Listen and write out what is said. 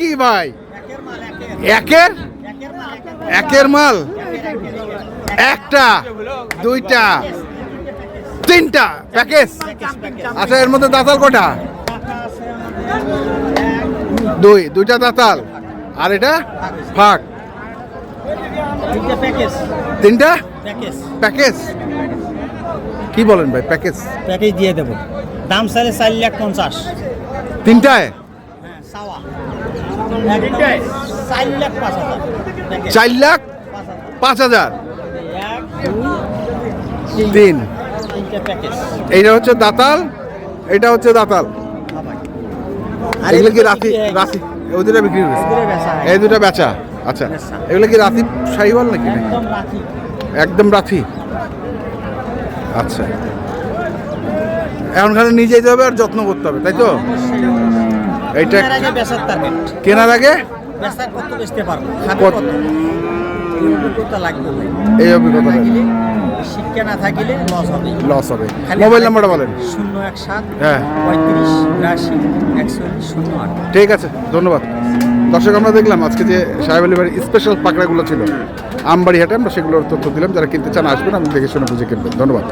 কি ভাই একের একের মাল একটা দুইটা তিনটা প্যাকেজ। আচ্ছা এর মধ্যে দাঁতাল কটা? দুইটা দাঁতাল আর এটা ফাঁক। তিনটা প্যাকেজ। কি বলেন ভাই? প্যাকেজ দিয়ে দেবো। দাম চাইলে 4,50,000। তিনটায় 4,05,000। তিন। এইটা হচ্ছে দাঁতাল, এটা হচ্ছে দাঁতাল। এগুলো কি রাতি রাতি ওই দুটা বিক্রি হয়েছে, এই দুটা বেচা। আচ্ছা এগুলো কি রাতি শাহিওয়াল নাকি? একদম রাতি। আচ্ছা এখন খালি নিয়ে যেতে হবে আর যত্ন করতে হবে, তাই তো? এইটা কেনার আগে এই অভিজ্ঞতা শিক্ষা না থাকলে লস হবে। মোবাইল নাম্বারটা বলেন। 017 হ্যাঁ 35 82 41 08। ঠিক আছে, ধন্যবাদ। দর্শক আমরা দেখলাম আজকে যে সাহেব আলী বাড়ির স্পেশাল পাকড়াগুলো ছিল আমবাড়ি হাটে, আমরা সেগুলোর তথ্য দিলাম। যারা কিনতে চান আসবেন, আমি দেখে শুনে বুঝে কিনবেন। ধন্যবাদ।